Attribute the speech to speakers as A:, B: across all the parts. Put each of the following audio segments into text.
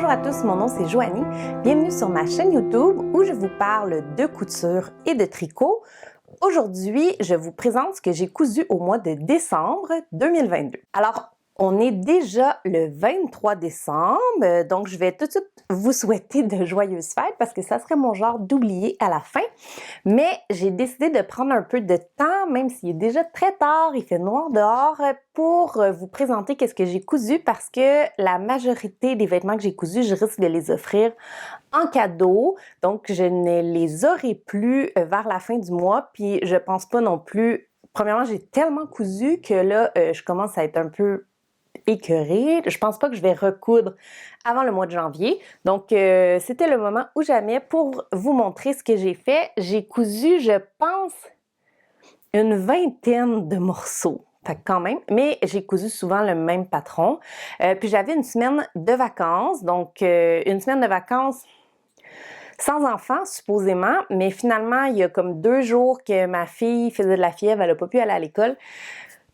A: Bonjour à tous, mon nom c'est Joanie. Bienvenue sur ma chaîne YouTube où je vous parle de couture et de tricot. Aujourd'hui, je vous présente ce que j'ai cousu au mois de décembre 2022. Alors, on est déjà le 23 décembre, donc je vais tout de suite vous souhaiter de joyeuses fêtes parce que ça serait mon genre d'oublier à la fin. Mais j'ai décidé de prendre un peu de temps, même s'il est déjà très tard, il fait noir dehors, pour vous présenter qu'est-ce que j'ai cousu parce que la majorité des vêtements que j'ai cousus, je risque de les offrir en cadeau. Donc, je ne les aurai plus vers la fin du mois. Puis, je pense pas non plus... Premièrement, j'ai tellement cousu que là, je commence à être un peu écœurée. Je pense pas que je vais recoudre avant le mois de janvier. Donc, c'était le moment ou jamais pour vous montrer ce que j'ai fait. J'ai cousu, je pense, une vingtaine de morceaux. Fait que quand même, mais j'ai cousu souvent le même patron. Puis j'avais une semaine de vacances, donc une semaine de vacances sans enfants, supposément, mais finalement, il y a comme 2 jours que ma fille faisait de la fièvre, elle n'a pas pu aller à l'école.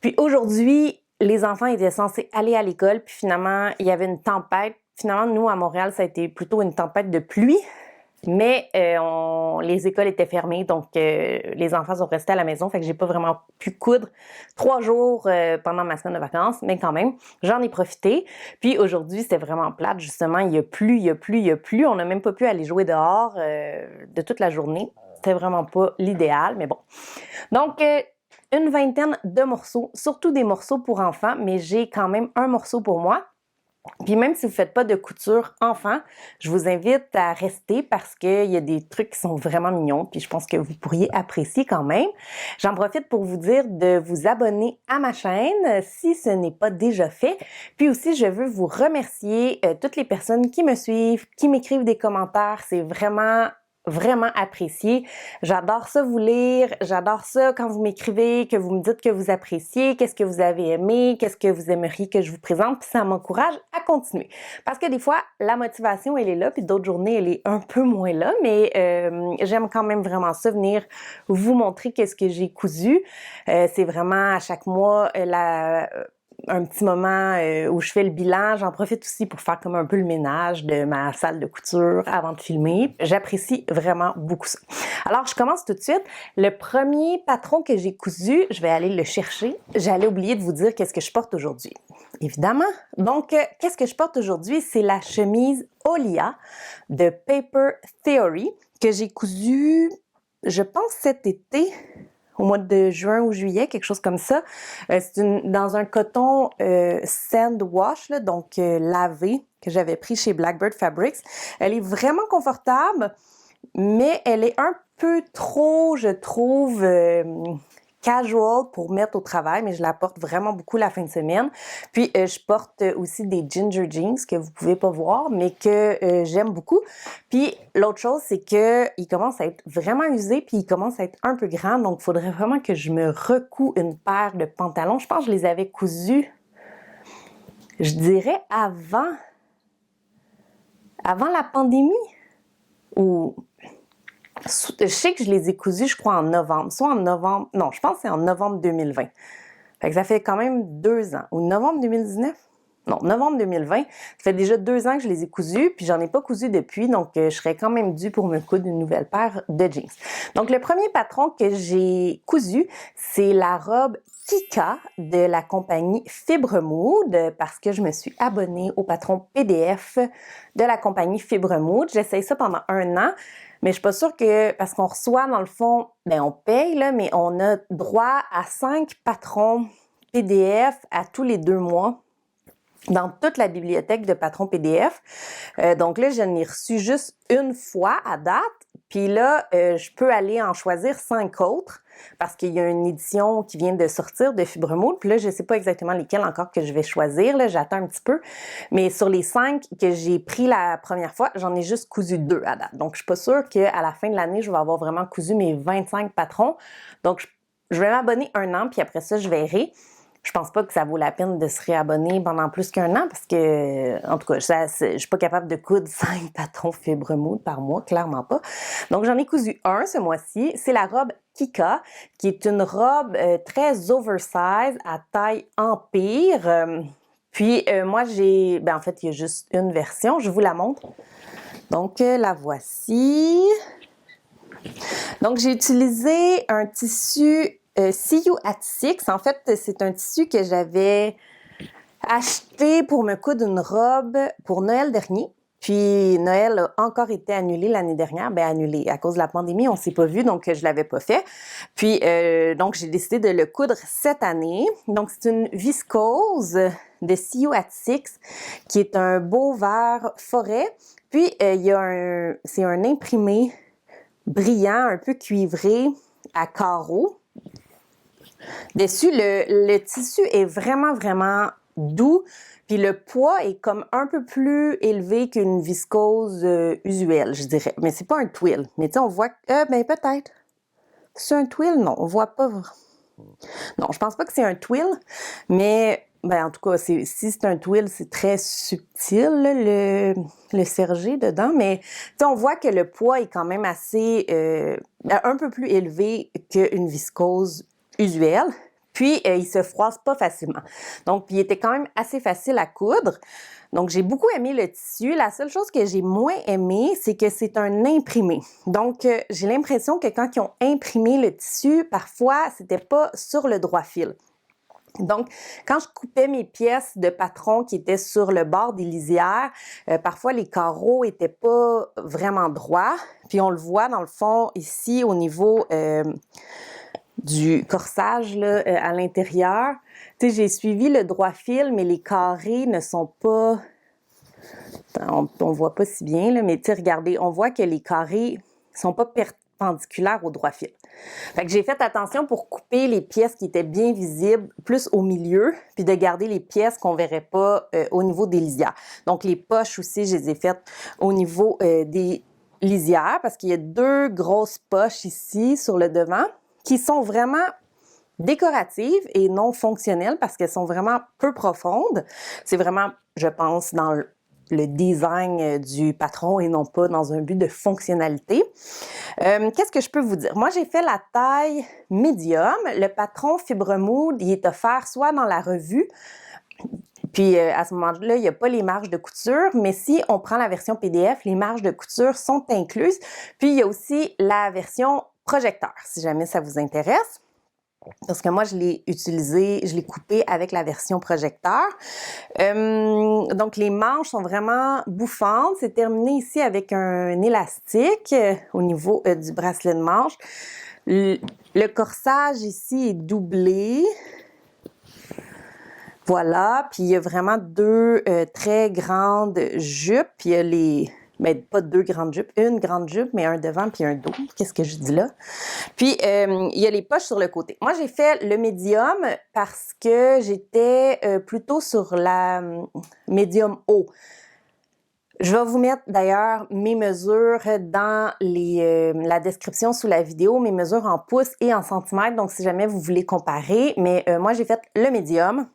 A: Puis aujourd'hui, les enfants étaient censés aller à l'école, puis finalement, il y avait une tempête. Finalement, nous, à Montréal, ça a été plutôt une tempête de pluie, mais les écoles étaient fermées, donc les enfants sont restés à la maison, fait que j'ai pas vraiment pu coudre 3 jours pendant ma semaine de vacances, mais quand même, j'en ai profité. Puis aujourd'hui, c'était vraiment plate, justement, il y a plu, on n'a même pas pu aller jouer dehors de toute la journée. C'était vraiment pas l'idéal, mais bon. Donc, une vingtaine de morceaux, surtout des morceaux pour enfants, mais j'ai quand même un morceau pour moi. Puis même si vous ne faites pas de couture enfant, je vous invite à rester parce qu'il y a des trucs qui sont vraiment mignons, puis je pense que vous pourriez apprécier quand même. J'en profite pour vous dire de vous abonner à ma chaîne si ce n'est pas déjà fait. Puis aussi, je veux vous remercier toutes les personnes qui me suivent, qui m'écrivent des commentaires. C'est vraiment apprécié. J'adore ça vous lire, j'adore ça quand vous m'écrivez, que vous me dites que vous appréciez, qu'est-ce que vous avez aimé, qu'est-ce que vous aimeriez que je vous présente, puis ça m'encourage à continuer. Parce que des fois, la motivation, elle est là, puis d'autres journées, elle est un peu moins là, mais j'aime quand même vraiment ça, venir vous montrer qu'est-ce que j'ai cousu. C'est vraiment à chaque mois un petit moment où je fais le bilan. J'en profite aussi pour faire comme un peu le ménage de ma salle de couture avant de filmer. J'apprécie vraiment beaucoup ça. Alors, je commence tout de suite. Le premier patron que j'ai cousu, je vais aller le chercher. J'allais oublier de vous dire qu'est-ce que je porte aujourd'hui. Évidemment. Donc, qu'est-ce que je porte aujourd'hui? C'est la chemise Olia de Paper Theory que j'ai cousue, je pense, cet été, au mois de juin ou juillet, quelque chose comme ça. C'est dans un coton sand wash, là, donc lavé, que j'avais pris chez Blackbird Fabrics. Elle est vraiment confortable, mais elle est un peu trop, je trouve, casual pour mettre au travail, mais je la porte vraiment beaucoup la fin de semaine. Puis, je porte aussi des ginger jeans que vous pouvez pas voir, mais que j'aime beaucoup. Puis, l'autre chose, c'est que il commence à être vraiment usé, puis il commence à être un peu grand, donc il faudrait vraiment que je me recoue une paire de pantalons. Je pense que je les avais cousus, je dirais, avant la pandémie, ou... Je sais que je les ai cousus, je crois, en novembre. Soit en novembre... Non, je pense que c'est en novembre 2020. Fait que ça fait quand même 2 ans. Ou novembre 2019? Non, novembre 2020. Ça fait déjà 2 ans que je les ai cousus, puis j'en ai pas cousu depuis, donc je serais quand même due pour me coudre une nouvelle paire de jeans. Donc, le premier patron que j'ai cousu, c'est la robe Kika de la compagnie Fibre Mood, parce que je me suis abonnée au patron PDF de la compagnie Fibre Mood. J'essaye ça pendant 1 an. Mais je suis pas sûre que, parce qu'on reçoit, dans le fond, ben on paye, là, mais on a droit à 5 patrons PDF à tous les 2 mois dans toute la bibliothèque de patrons PDF. Donc là, je n'ai reçu juste une fois à date. Puis là, je peux aller en choisir 5 autres parce qu'il y a une édition qui vient de sortir de Fibre Mood. Puis là, je sais pas exactement lesquelles encore que je vais choisir. Là, j'attends un petit peu. Mais sur les 5 que j'ai pris la première fois, j'en ai juste cousu 2 à date. Donc, je suis pas sûre qu'à la fin de l'année, je vais avoir vraiment cousu mes 25 patrons. Donc, je vais m'abonner 1 an, puis après ça, je verrai. Je pense pas que ça vaut la peine de se réabonner pendant plus qu'1 an parce que, en tout cas, je suis pas capable de coudre 5 patrons Fibre Mood par mois, clairement pas. Donc, j'en ai cousu un ce mois-ci. C'est la robe Kika, qui est une robe très oversize à taille empire. Puis moi j'ai, en fait il y a juste une version, je vous la montre. Donc la voici. Donc j'ai utilisé un tissu See You at Six. En fait c'est un tissu que j'avais acheté pour me coudre une robe pour Noël dernier. Puis Noël a encore été annulé l'année dernière, annulé à cause de la pandémie, on s'est pas vu, donc je l'avais pas fait. Puis donc j'ai décidé de le coudre cette année. Donc c'est une viscose de See You at Six qui est un beau vert forêt. Puis il y a c'est un imprimé brillant, un peu cuivré à carreaux. Dessus, le tissu est vraiment, vraiment doux. Puis le poids est comme un peu plus élevé qu'une viscose usuelle, je dirais. Mais c'est pas un twill. Mais tu sais, on voit... peut-être. C'est un twill? Non, on voit pas... Non, je pense pas que c'est un twill. Mais, en tout cas, si c'est un twill, c'est très subtil, là, le sergé dedans. Mais, tu sais, on voit que le poids est quand même assez... un peu plus élevé qu'une viscose usuelle. Puis, il se froisse pas facilement. Donc, il était quand même assez facile à coudre. Donc, j'ai beaucoup aimé le tissu. La seule chose que j'ai moins aimé, c'est que c'est un imprimé. Donc, j'ai l'impression que quand ils ont imprimé le tissu, parfois, c'était pas sur le droit fil. Donc, quand je coupais mes pièces de patron qui étaient sur le bord des lisières, parfois les carreaux étaient pas vraiment droits. Puis, on le voit dans le fond ici au niveau... du corsage là, à l'intérieur. Tu sais, j'ai suivi le droit fil, mais les carrés ne sont pas... On voit pas si bien, là, mais tu sais, regardez, on voit que les carrés sont pas perpendiculaires au droit fil. Fait que j'ai fait attention pour couper les pièces qui étaient bien visibles, plus au milieu, puis de garder les pièces qu'on verrait pas au niveau des lisières. Donc, les poches aussi, je les ai faites au niveau des lisières, parce qu'il y a 2 grosses poches ici sur le devant, qui sont vraiment décoratives et non fonctionnelles parce qu'elles sont vraiment peu profondes. C'est vraiment, je pense, dans le design du patron et non pas dans un but de fonctionnalité. Qu'est-ce que je peux vous dire? Moi, j'ai fait la taille médium. Le patron Fibre Mood, il est offert soit dans la revue, puis à ce moment-là, il n'y a pas les marges de couture, mais si on prend la version PDF, les marges de couture sont incluses. Puis il y a aussi la version projecteur, si jamais ça vous intéresse. Parce que moi, je l'ai utilisé, je l'ai coupé avec la version projecteur. Donc, les manches sont vraiment bouffantes. C'est terminé ici avec un élastique au niveau du bracelet de manche. Le corsage ici est doublé. Voilà. Puis, il y a vraiment 2 très grandes jupes. Puis, il y a les... pas 2 grandes jupes, une grande jupe, mais un devant puis un dos. Qu'est-ce que je dis là? Puis, il y a les poches sur le côté. Moi, j'ai fait le médium parce que j'étais plutôt sur la médium haut. Je vais vous mettre d'ailleurs mes mesures dans la description sous la vidéo, mes mesures en pouces et en centimètres, donc si jamais vous voulez comparer. Mais moi, j'ai fait le médium.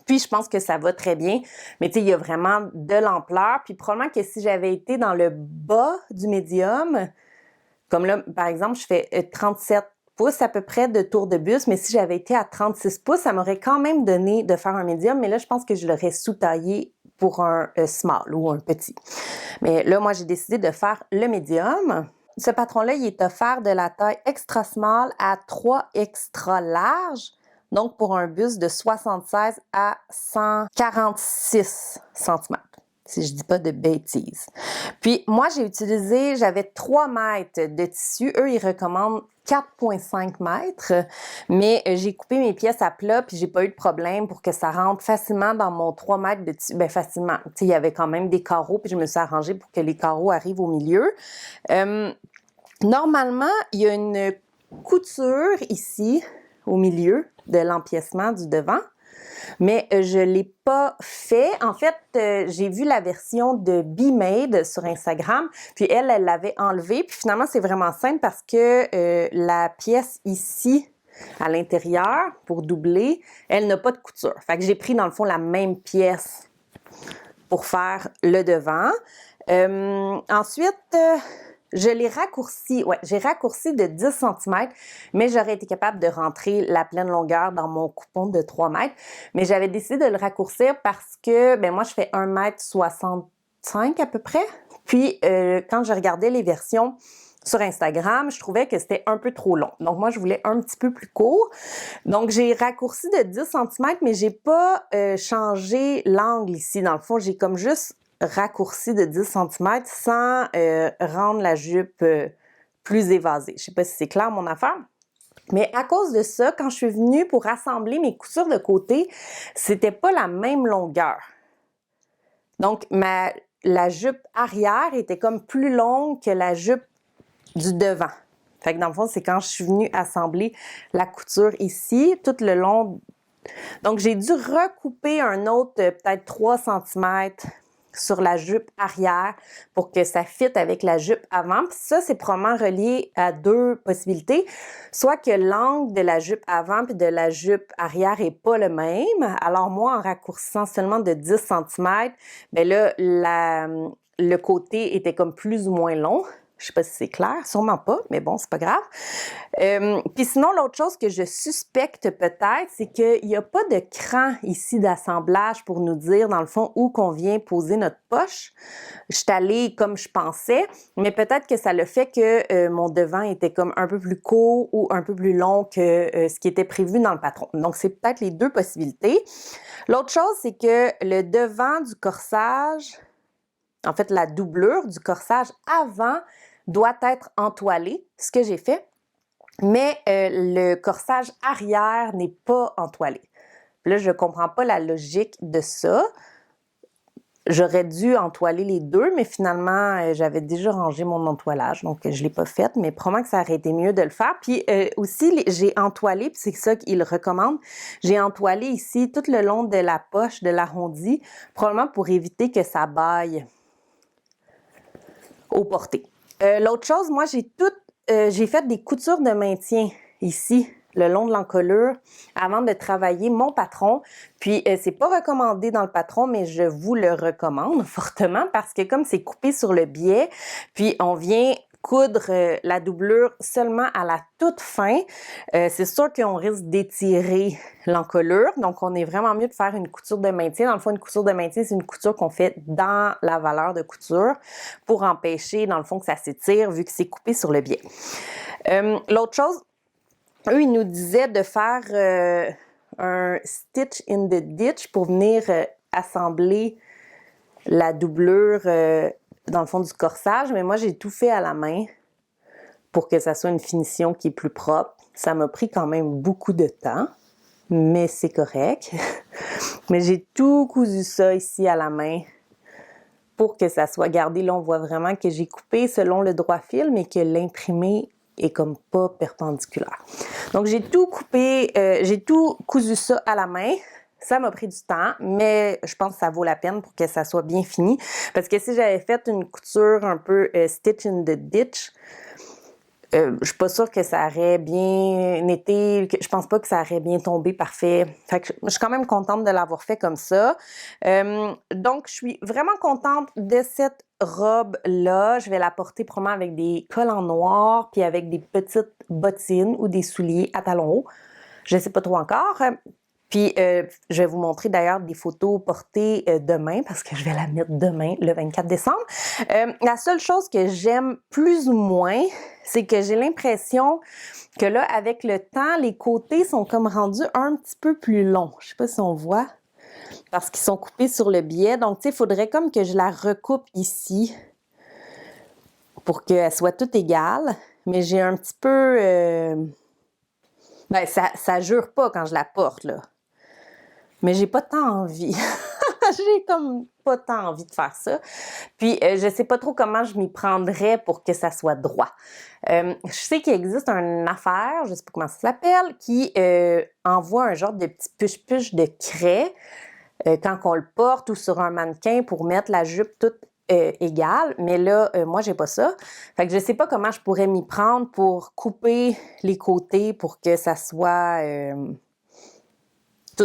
A: Puis, je pense que ça va très bien. Mais tu sais, il y a vraiment de l'ampleur. Puis, probablement que si j'avais été dans le bas du médium, comme là, par exemple, je fais 37 pouces à peu près de tour de buste, mais si j'avais été à 36 pouces, ça m'aurait quand même donné de faire un médium. Mais là, je pense que je l'aurais sous-taillé pour un small ou un petit. Mais là, moi, j'ai décidé de faire le médium. Ce patron-là, il est offert de la taille extra small à 3 extra large. Donc, pour un buste de 76 à 146 cm, si je dis pas de bêtises. Puis, moi, j'avais 3 mètres de tissu. Eux, ils recommandent 4,5 mètres, mais j'ai coupé mes pièces à plat, puis j'ai pas eu de problème pour que ça rentre facilement dans mon 3 mètres de tissu. Facilement. Tu sais, il y avait quand même des carreaux, puis je me suis arrangée pour que les carreaux arrivent au milieu. Normalement, il y a une couture ici, au milieu de l'empiècement du devant, mais je l'ai pas fait. En fait, j'ai vu la version de B-Made sur Instagram, puis elle l'avait enlevée, puis finalement, c'est vraiment simple parce que la pièce ici, à l'intérieur, pour doubler, elle n'a pas de couture. Fait que j'ai pris, dans le fond, la même pièce pour faire le devant. Ensuite, je l'ai raccourci, ouais, j'ai raccourci de 10 cm, mais j'aurais été capable de rentrer la pleine longueur dans mon coupon de 3 mètres. Mais j'avais décidé de le raccourcir parce que, ben moi, je fais 1,65 m à peu près. Puis, quand je regardais les versions sur Instagram, je trouvais que c'était un peu trop long. Donc, moi, je voulais un petit peu plus court. Donc, j'ai raccourci de 10 cm, mais j'ai pas changé l'angle ici. Dans le fond, j'ai comme juste raccourci de 10 cm sans rendre la jupe plus évasée. Je sais pas si c'est clair, mon affaire. Mais à cause de ça, quand je suis venue pour assembler mes coutures de côté, c'était pas la même longueur. Donc, la jupe arrière était comme plus longue que la jupe du devant. Fait que dans le fond, c'est quand je suis venue assembler la couture ici, tout le long. Donc, j'ai dû recouper un autre peut-être 3 cm sur la jupe arrière pour que ça fitte avec la jupe avant. Puis ça, c'est probablement relié à deux possibilités. Soit que l'angle de la jupe avant puis de la jupe arrière est pas le même. Alors moi, en raccourcissant seulement de 10 cm, bien là, le côté était comme plus ou moins long. Je sais pas si c'est clair, sûrement pas, mais bon, c'est pas grave. Puis sinon, l'autre chose que je suspecte peut-être, c'est qu'il n'y a pas de cran ici d'assemblage pour nous dire, dans le fond, où qu'on vient poser notre poche. Je suis allée comme je pensais, mais peut-être que ça le fait que mon devant était comme un peu plus court ou un peu plus long que ce qui était prévu dans le patron. Donc, c'est peut-être les deux possibilités. L'autre chose, c'est que le devant du corsage, en fait, la doublure du corsage avant doit être entoilée, ce que j'ai fait, mais le corsage arrière n'est pas entoilé. Là, je ne comprends pas la logique de ça. J'aurais dû entoiler les deux, mais finalement, j'avais déjà rangé mon entoilage, donc je ne l'ai pas fait, mais probablement que ça aurait été mieux de le faire. Puis aussi, j'ai entoilé, puis c'est ça qu'il recommande, j'ai entoilé ici tout le long de la poche de l'arrondi, probablement pour éviter que ça baille au porté. L'autre chose, moi, j'ai fait des coutures de maintien ici, le long de l'encolure, avant de travailler mon patron. Puis, c'est pas recommandé dans le patron, mais je vous le recommande fortement parce que comme c'est coupé sur le biais, puis on vient coudre la doublure seulement à la toute fin, c'est sûr qu'on risque d'étirer l'encolure. Donc, on est vraiment mieux de faire une couture de maintien. Dans le fond, une couture de maintien, c'est une couture qu'on fait dans la valeur de couture pour empêcher, dans le fond, que ça s'étire vu que c'est coupé sur le biais. L'autre chose, eux, ils nous disaient de faire un stitch in the ditch pour venir assembler la doublure dans le fond du corsage, mais moi, j'ai tout fait à la main pour que ça soit une finition qui est plus propre. Ça m'a pris quand même beaucoup de temps, mais c'est correct. Mais j'ai tout cousu ça ici à la main pour que ça soit gardé. Là, on voit vraiment que j'ai coupé selon le droit fil, mais que l'imprimé est comme pas perpendiculaire. Donc, j'ai tout coupé, j'ai tout cousu ça à la main. Ça m'a pris du temps, mais je pense que ça vaut la peine pour que ça soit bien fini. Parce que si j'avais fait une couture un peu stitch in the ditch, je suis pas sûre que ça aurait bien été, je pense pas que ça aurait bien tombé parfait. Fait que je suis quand même contente de l'avoir fait comme ça. Donc, je suis vraiment contente de cette robe-là. Je vais la porter probablement avec des collants noirs puis avec des petites bottines ou des souliers à talons hauts. Je sais pas trop encore. Puis, je vais vous montrer d'ailleurs des photos portées demain parce que je vais la mettre demain, le 24 décembre. La seule chose que j'aime plus ou moins, c'est que j'ai l'impression que là, avec le temps, les côtés sont comme rendus un petit peu plus longs. Je sais pas si on voit, parce qu'ils sont coupés sur le biais. Donc, tu sais, il faudrait comme que je la recoupe ici pour qu'elle soit toute égale. Mais j'ai un petit peu... Ben, ça jure pas quand je la porte, là. Mais j'ai pas tant envie. J'ai comme pas tant envie de faire ça. Puis, je sais pas trop comment je m'y prendrais pour que ça soit droit. Je sais qu'il existe une affaire, je sais pas comment ça s'appelle, qui envoie un genre de petit push-push de craie quand on le porte ou sur un mannequin pour mettre la jupe toute égale. Mais là, moi, j'ai pas ça. Fait que je sais pas comment je pourrais m'y prendre pour couper les côtés pour que ça soit...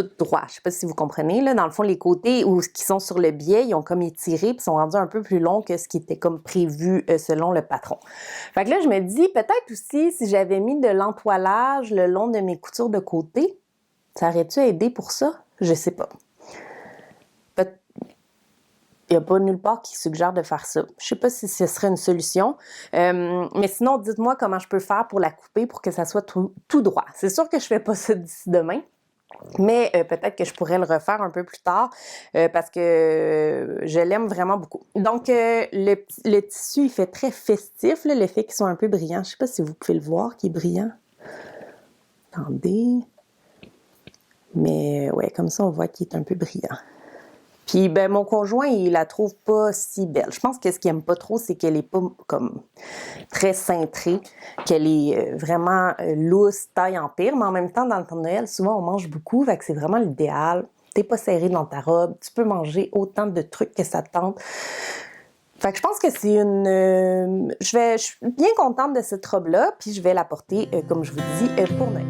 A: tout droit. Je sais pas si vous comprenez, là. Dans le fond, les côtés qui sont sur le biais, ils ont comme étiré puis sont rendus un peu plus longs que ce qui était comme prévu selon le patron. Fait que là, je me dis, peut-être aussi, si j'avais mis de l'entoilage le long de mes coutures de côté, ça aurait-tu aidé pour ça? Je sais pas. Il n'y a pas nulle part qui suggère de faire ça. Je sais pas si ce serait une solution. Mais sinon, dites-moi comment je peux faire pour la couper pour que ça soit tout droit. C'est sûr que je fais pas ça d'ici demain. Mais peut-être que je pourrais le refaire un peu plus tard parce que je l'aime vraiment beaucoup. Donc, le tissu, il fait très festif, là, le fait qu'il soit un peu brillant. Je sais pas si vous pouvez le voir, qui est brillant. Attendez. Mais ouais, comme ça, on voit qu'il est un peu brillant. Puis, ben, mon conjoint, il la trouve pas si belle. Je pense que ce qu'il aime pas trop, c'est qu'elle est pas comme très cintrée, qu'elle est vraiment lousse, taille empire, mais en même temps, dans le temps de Noël, souvent, on mange beaucoup, fait que c'est vraiment l'idéal. T'es pas serré dans ta robe, tu peux manger autant de trucs que ça te tente. Fait que je pense que c'est une... je suis bien contente de cette robe-là, puis je vais la porter, comme je vous dis, pour Noël.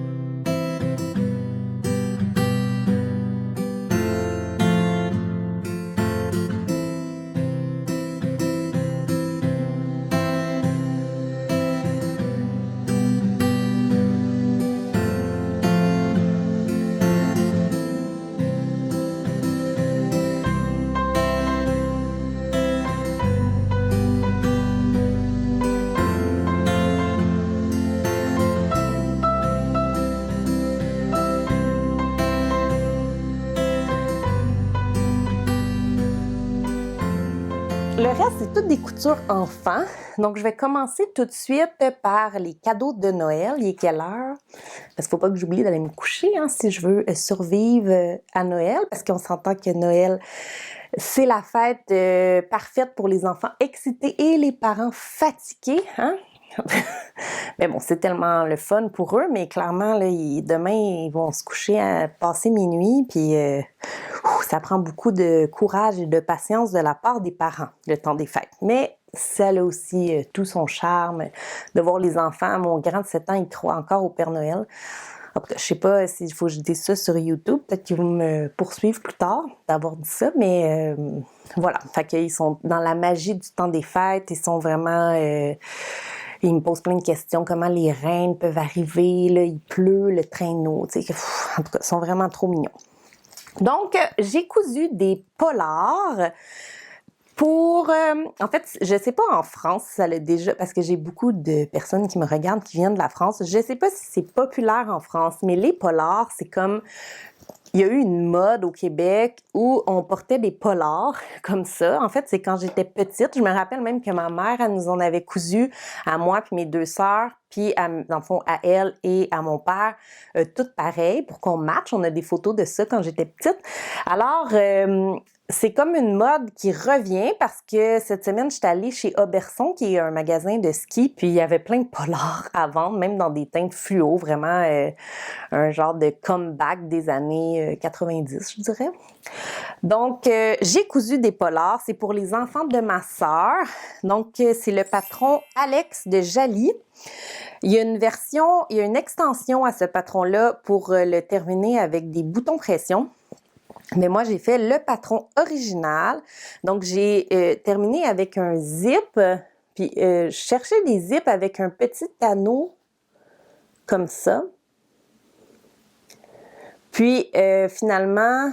A: Le reste, c'est toutes des coutures enfants. Donc, je vais commencer tout de suite par les cadeaux de Noël. Il est quelle heure? Parce qu'il ne faut pas que j'oublie d'aller me coucher si je veux survivre à Noël. Parce qu'on s'entend que Noël, c'est la fête parfaite pour les enfants excités et les parents fatigués. Mais bon, c'est tellement le fun pour eux, mais clairement, là, demain, ils vont se coucher à passer minuit, puis ça prend beaucoup de courage et de patience de la part des parents, le temps des fêtes. Mais ça a aussi tout son charme de voir les enfants. Mon grand de 7 ans, il croit encore au Père Noël. En tout cas, je sais pas s'il faut que je dise ça sur YouTube. Peut-être qu'ils vont me poursuivre plus tard d'avoir dit ça, mais voilà. Fait qu'ils sont dans la magie du temps des fêtes. Ils sont vraiment... ils me posent plein de questions. Comment les reines peuvent arriver? Là, il pleut, le traîneau. En tout cas, ils sont vraiment trop mignons. Donc, j'ai cousu des polars pour... en fait, je sais pas en France si ça l'a déjà... Parce que j'ai beaucoup de personnes qui me regardent qui viennent de la France. Je sais pas si c'est populaire en France, mais les polars, c'est comme... Il y a eu une mode au Québec où on portait des polars comme ça. En fait, c'est quand j'étais petite. Je me rappelle même que ma mère, elle nous en avait cousu à moi puis mes 2 sœurs, puis dans le fond à elle et à mon père, toutes pareilles pour qu'on matche. On a des photos de ça quand j'étais petite. Alors, c'est comme une mode qui revient parce que cette semaine, j'étais allée chez Oberson, qui est un magasin de ski, puis il y avait plein de polars à vendre, même dans des teintes fluo, vraiment un genre de comeback des années 90, je dirais. Donc, j'ai cousu des polars. C'est pour les enfants de ma sœur. Donc, c'est le patron Alex de Jali. Il y a une extension à ce patron-là pour le terminer avec des boutons pression. Mais moi, j'ai fait le patron original. Donc, j'ai terminé avec un zip. Puis, je cherchais des zips avec un petit anneau comme ça. Puis, finalement,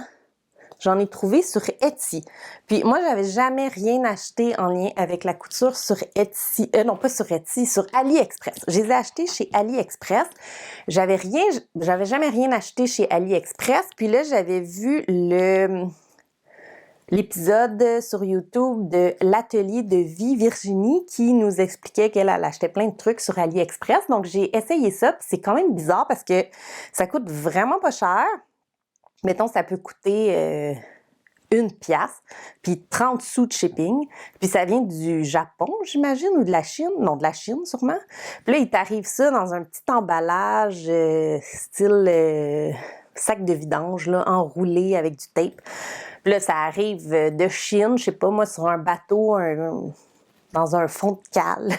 A: j'en ai trouvé sur Etsy. Puis moi, j'avais jamais rien acheté en lien avec la couture sur Etsy. Non, pas sur Etsy, sur AliExpress. Je les ai achetés chez AliExpress. J'avais jamais rien acheté chez AliExpress. Puis là, j'avais vu l'épisode sur YouTube de l'atelier de vie Virginie qui nous expliquait qu'elle achetait plein de trucs sur AliExpress. Donc, j'ai essayé ça. Puis c'est quand même bizarre parce que ça coûte vraiment pas cher. Mettons, ça peut coûter 1 piastre, puis 30 sous de shipping. Puis ça vient du Japon, j'imagine, ou de la Chine. Non, de la Chine, sûrement. Puis là, il t'arrive ça dans un petit emballage style sac de vidange, là, enroulé avec du tape. Puis là, ça arrive de Chine, je sais pas moi, sur un bateau, dans un fond de cale.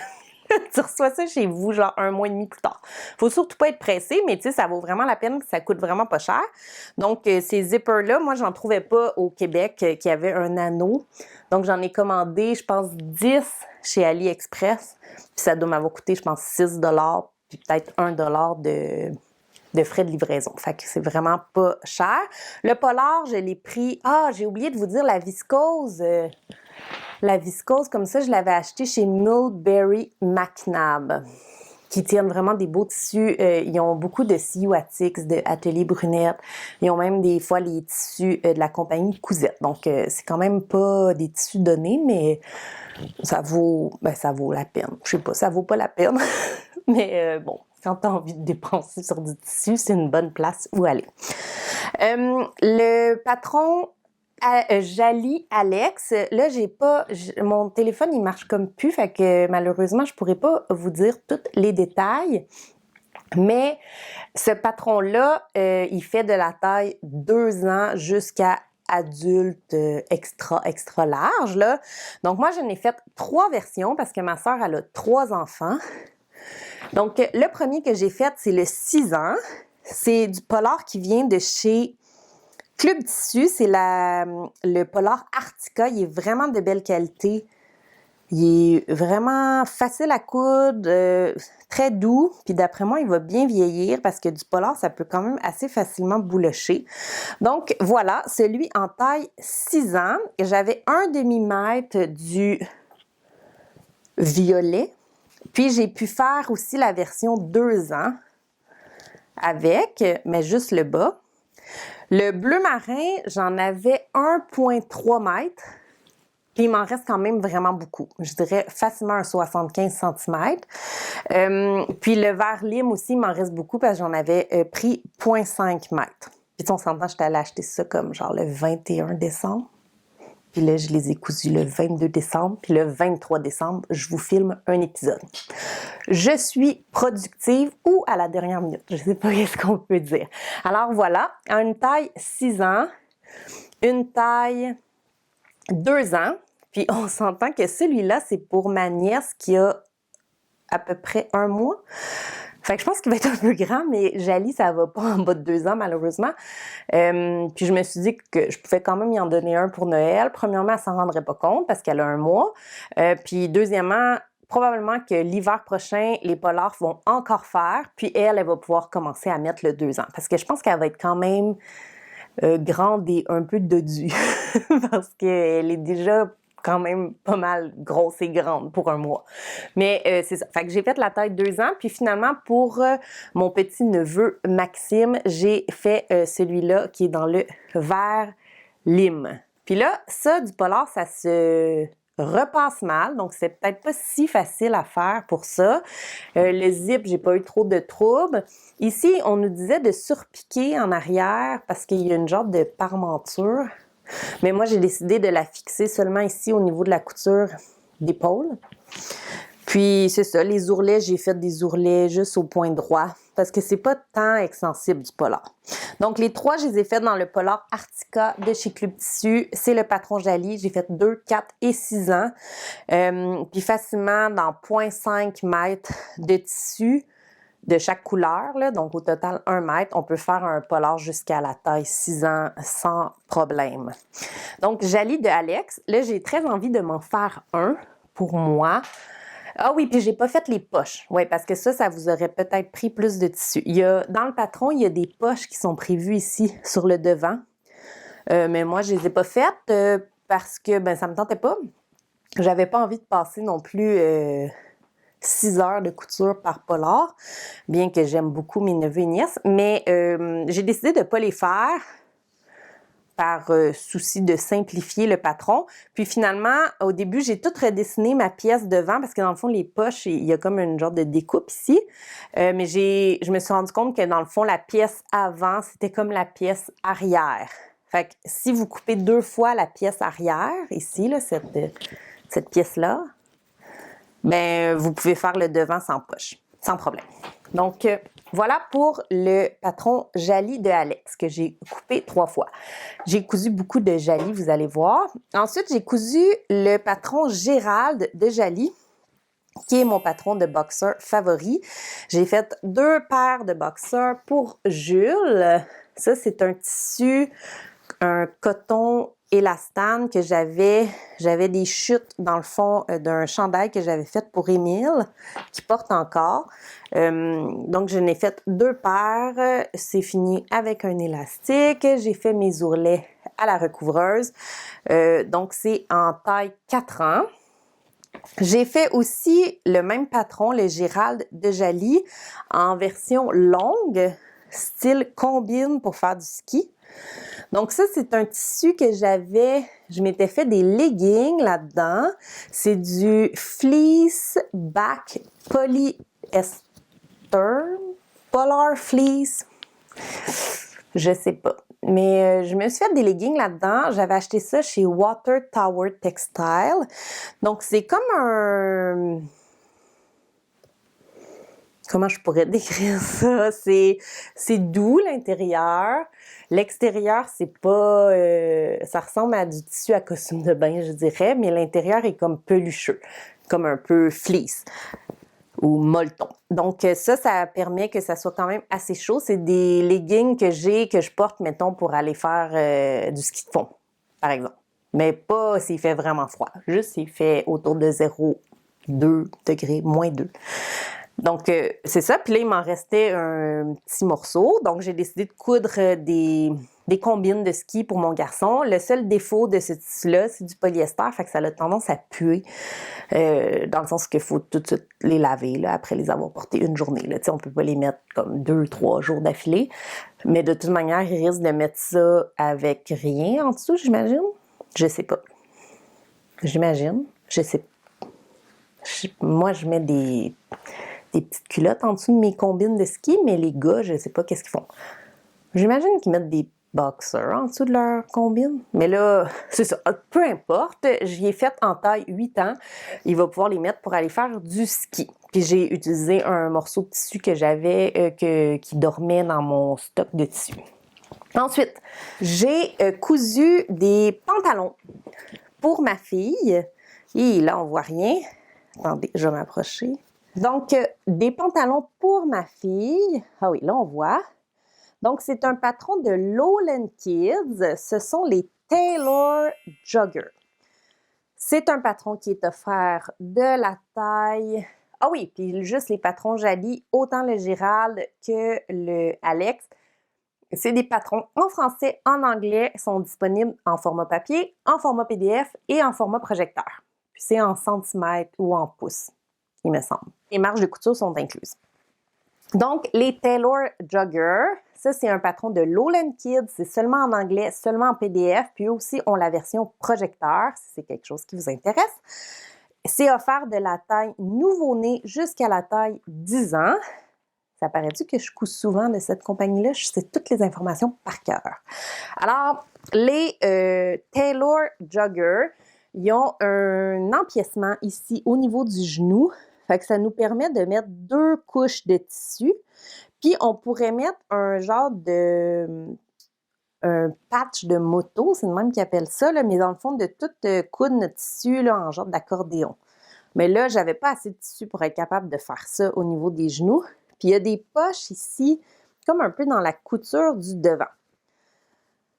A: Tu reçois ça chez vous, genre 1 mois et demi plus tard. Faut surtout pas être pressé, mais tu sais, ça vaut vraiment la peine, ça coûte vraiment pas cher. Donc, ces zippers-là, moi, j'en trouvais pas au Québec qui avait un anneau. Donc, j'en ai commandé, je pense, 10 chez AliExpress. Puis ça doit m'avoir coûté, je pense, 6 puis peut-être 1 de frais de livraison. Fait que c'est vraiment pas cher. Le polar, je l'ai pris... Ah, j'ai oublié de vous dire la viscose. La viscose, comme ça, je l'avais acheté chez Mulberry McNabb, qui tiennent vraiment des beaux tissus. Ils ont beaucoup de Cihuatix, de Atelier Brunette. Ils ont même des fois les tissus de la compagnie Cousette. Donc, c'est quand même pas des tissus donnés, mais ça vaut la peine. Je sais pas, ça vaut pas la peine. Mais bon, quand tu as envie de dépenser sur du tissu, c'est une bonne place où aller. Le patron Jali Alex, là, mon téléphone, il marche comme plus, fait que malheureusement, je pourrais pas vous dire tous les détails. Mais ce patron-là, il fait de la taille 2 ans jusqu'à adulte extra large, là. Donc, moi, je n'ai fait 3 versions parce que ma sœur, elle a 3 enfants. Donc, le premier que j'ai fait, c'est le 6 ans. C'est du polar qui vient de chez Club Tissu. C'est le polar Artica. Il est vraiment de belle qualité. Il est vraiment facile à coudre, très doux. Puis d'après moi, il va bien vieillir parce que du polar, ça peut quand même assez facilement boulocher. Donc voilà, celui en taille 6 ans. J'avais un demi-mètre du violet. Puis j'ai pu faire aussi la version 2 ans avec, mais juste le bas. Le bleu marin, j'en avais 1,3 mètres. Puis il m'en reste quand même vraiment beaucoup. Je dirais facilement un 75 cm. Puis le vert lime aussi, il m'en reste beaucoup parce que j'en avais pris 0,5 mètres. Puis on s'entend, j'étais allée acheter ça comme genre le 21 décembre. Puis là, je les ai cousus le 22 décembre. Puis le 23 décembre, je vous filme un épisode. Je suis productive ou à la dernière minute. Je ne sais pas ce qu'on peut dire. Alors voilà, une taille 6 ans, une taille 2 ans. Puis on s'entend que celui-là, c'est pour ma nièce qui a à peu près 1 mois. Fait que je pense qu'il va être un peu grand, mais Jali, ça va pas en bas de 2 ans, malheureusement. Puis je me suis dit que je pouvais quand même y en donner un pour Noël. Premièrement, elle s'en rendrait pas compte parce qu'elle a 1 mois. Puis deuxièmement, probablement que l'hiver prochain, les polars vont encore faire. Puis elle va pouvoir commencer à mettre le 2 ans. Parce que je pense qu'elle va être quand même grande et un peu dodue. Parce qu'elle est déjà quand même pas mal grosse et grande pour 1 mois. Mais c'est ça. Fait que j'ai fait la taille 2 ans. Puis finalement, pour mon petit-neveu Maxime, j'ai fait celui-là qui est dans le vert lime. Puis là, ça, du polar, ça se repasse mal. Donc, c'est peut-être pas si facile à faire pour ça. Le zip, j'ai pas eu trop de troubles. Ici, on nous disait de surpiquer en arrière parce qu'il y a une genre de parmenture. Mais moi, j'ai décidé de la fixer seulement ici au niveau de la couture d'épaule. Puis, c'est ça, les ourlets, j'ai fait des ourlets juste au point droit parce que c'est pas tant extensible du polar. Donc, les 3, je les ai fait dans le polar Artica de chez Club Tissu. C'est le patron Jali. J'ai fait 2, 4 et 6 ans. Puis, facilement, dans 0,5 mètres de tissu de chaque couleur, là, donc au total 1 mètre, on peut faire un polar jusqu'à la taille 6 ans sans problème. Donc, Jali de Alex, là, j'ai très envie de m'en faire un pour moi. Ah oui, puis j'ai pas fait les poches. Oui, parce que ça vous aurait peut-être pris plus de tissu. Dans le patron, il y a des poches qui sont prévues ici sur le devant. Mais moi, je les ai pas faites parce que ça me tentait pas. J'avais pas envie de passer non plus 6 heures de couture par polar, bien que j'aime beaucoup mes neveux et nièces. Mais j'ai décidé de pas les faire par souci de simplifier le patron. Puis finalement, au début, j'ai tout redessiné ma pièce devant parce que dans le fond, les poches, il y a comme une genre de découpe ici. Mais je me suis rendu compte que dans le fond, la pièce avant, c'était comme la pièce arrière. Fait que si vous coupez 2 fois la pièce arrière, ici, là, cette pièce-là, vous pouvez faire le devant sans poche, sans problème. Donc, voilà pour le patron Jali de Alex que j'ai coupé 3 fois. J'ai cousu beaucoup de Jali, vous allez voir. Ensuite, j'ai cousu le patron Gérald de Jali. qui est mon patron de boxeur favori. J'ai fait 2 paires de boxeurs pour Jules. Ça, c'est un tissu, un coton élastane que j'avais des chutes dans le fond d'un chandail que j'avais fait pour Émile, qui porte encore. Donc, je n'ai fait 2 paires. C'est fini avec un élastique. J'ai fait mes ourlets à la recouvreuse. Donc, c'est en taille 4 ans. J'ai fait aussi le même patron, le Gérald de Jaly, en version longue, style combine pour faire du ski. Donc ça, c'est un tissu que je m'étais fait des leggings là-dedans. C'est du fleece back polyester, polar fleece, je sais pas. Mais je me suis fait des leggings là-dedans. J'avais acheté ça chez Water Tower Textile. Donc c'est comme un... Comment je pourrais décrire ça? C'est doux l'intérieur. L'extérieur, c'est pas... ça ressemble à du tissu à costume de bain, je dirais, mais l'intérieur est comme pelucheux, comme un peu fleece ou molleton. Donc ça permet que ça soit quand même assez chaud. C'est des leggings que je porte, mettons, pour aller faire du ski de fond, par exemple. Mais pas s'il fait vraiment froid, juste s'il fait autour de 0,2 degrés, -2. Donc, c'est ça. Puis là, il m'en restait un petit morceau. Donc, j'ai décidé de coudre des combines de ski pour mon garçon. Le seul défaut de ce tissu-là, c'est du polyester. Fait que ça a tendance à puer. Dans le sens qu'il faut tout de suite les laver là, après les avoir portés une journée. Là. On peut pas les mettre comme 2-3 jours d'affilée. Mais de toute manière, il risque de mettre ça avec rien en dessous, j'imagine. Je sais pas. J'imagine. Je sais pas. Moi, je mets des petites culottes en dessous de mes combines de ski, mais les gars, je sais pas qu'est-ce qu'ils font. J'imagine qu'ils mettent des boxers en dessous de leur combine. Mais là, c'est ça. Peu importe, j'y ai fait en taille 8 ans. Il va pouvoir les mettre pour aller faire du ski. Puis j'ai utilisé un morceau de tissu que j'avais qui dormait dans mon stock de tissu. Ensuite, j'ai cousu des pantalons pour ma fille. Et là, on voit rien. Attendez, je vais m'approcher. Donc, des pantalons pour ma fille. Ah oui, là, on voit. Donc, c'est un patron de Lowland Kids. Ce sont les Taylor Jogger. C'est un patron qui est offert de la taille... Ah oui, puis juste les patrons Jaly, autant le Gérald que le Alex. C'est des patrons en français, en anglais, sont disponibles en format papier, en format PDF et en format projecteur. Puis c'est en centimètres ou en pouces, il me semble. Les marges de couture sont incluses. Donc, les Taylor Jogger, ça c'est un patron de Lowland Kids, c'est seulement en anglais, seulement en PDF, puis aussi on la version projecteur, si c'est quelque chose qui vous intéresse. C'est offert de la taille nouveau-né jusqu'à la taille 10 ans. Ça paraît-tu que je couds souvent de cette compagnie-là? Je sais toutes les informations par cœur. Alors, les Taylor Jogger, ils ont un empiècement ici au niveau du genou. Fait que ça nous permet de mettre 2 couches de tissu. Puis, on pourrait mettre un genre de... un patch de moto, c'est le même qu'ils appellent ça, là, mais dans le fond, de tout coudre notre tissu là, en genre d'accordéon. Mais là, j'avais pas assez de tissu pour être capable de faire ça au niveau des genoux. Puis, il y a des poches ici, comme un peu dans la couture du devant.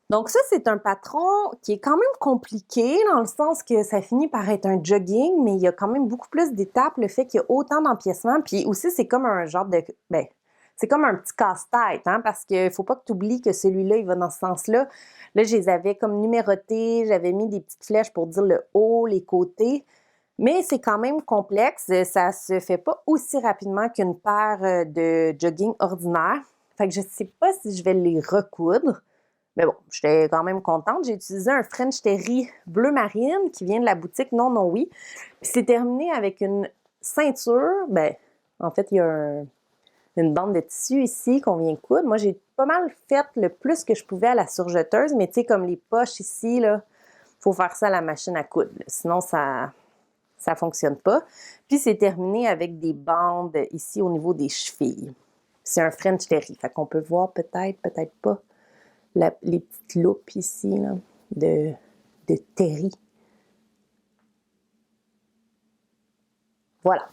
A: Donc ça, c'est un patron qui est quand même compliqué dans le sens que ça finit par être un jogging, mais il y a quand même beaucoup plus d'étapes, le fait qu'il y a autant d'empiècements. Puis aussi, c'est comme un genre de... c'est comme un petit casse-tête, hein, parce qu'il faut pas que tu oublies que celui-là, il va dans ce sens-là. Là, je les avais comme numérotés, j'avais mis des petites flèches pour dire le haut, les côtés. Mais c'est quand même complexe, ça se fait pas aussi rapidement qu'une paire de jogging ordinaire. Fait que je sais pas si je vais les recoudre. Mais bon, j'étais quand même contente. J'ai utilisé un French Terry bleu marine qui vient de la boutique Non Non Oui. Puis c'est terminé avec une ceinture. En fait, il y a une bande de tissu ici qu'on vient coudre. Moi, j'ai pas mal fait le plus que je pouvais à la surjeteuse, mais tu sais, comme les poches ici, là, faut faire ça à la machine à coudre. Là. Sinon, ça fonctionne pas. Puis c'est terminé avec des bandes ici au niveau des chevilles. C'est un French Terry. Fait qu'on peut voir peut-être pas. Les petites loupes ici là, de terry. Voilà.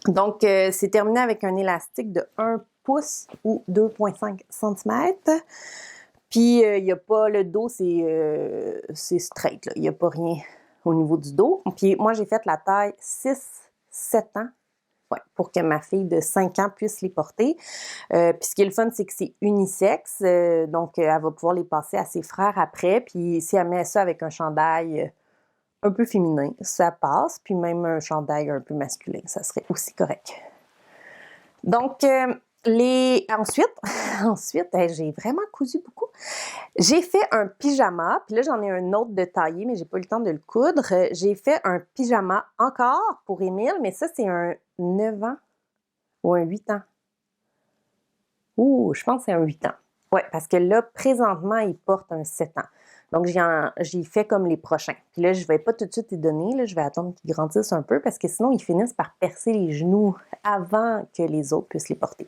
A: Donc, c'est terminé avec un élastique de 1 pouce ou 2,5 cm. Puis, il n'y a pas le dos, c'est straight, là. Il n'y a pas rien au niveau du dos. Puis, moi, j'ai fait la taille 6-7 ans. Ouais, pour que ma fille de 5 ans puisse les porter. Puis ce qui est le fun, c'est que c'est unisexe. Donc, elle va pouvoir les passer à ses frères après. Puis si elle met ça avec un chandail un peu féminin, ça passe. Puis même un chandail un peu masculin, ça serait aussi correct. Donc, ensuite, j'ai vraiment cousu beaucoup. J'ai fait un pyjama, puis là, j'en ai un autre de tailler, mais j'ai pas eu le temps de le coudre. J'ai fait un pyjama encore pour Émile, mais ça, c'est un 9 ans ou un 8 ans. Ouh, je pense que c'est un 8 ans. Oui, parce que là, présentement, il porte un 7 ans. Donc, j'ai fait comme les prochains. Puis là, je ne vais pas tout de suite les donner. Là, je vais attendre qu'ils grandissent un peu parce que sinon, ils finissent par percer les genoux avant que les autres puissent les porter.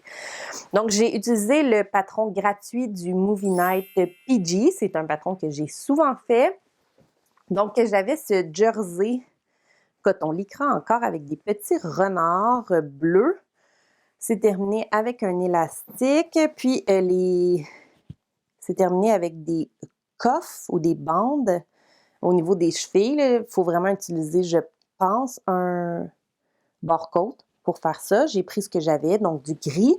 A: Donc, j'ai utilisé le patron gratuit du Movie Night PG. C'est un patron que j'ai souvent fait. Donc, j'avais ce jersey coton lycra encore avec des petits renards bleus. C'est terminé avec un élastique. Puis, c'est terminé avec des coffres ou des bandes au niveau des chevilles. Il faut vraiment utiliser, je pense, un barcode pour faire ça. J'ai pris ce que j'avais, donc du gris.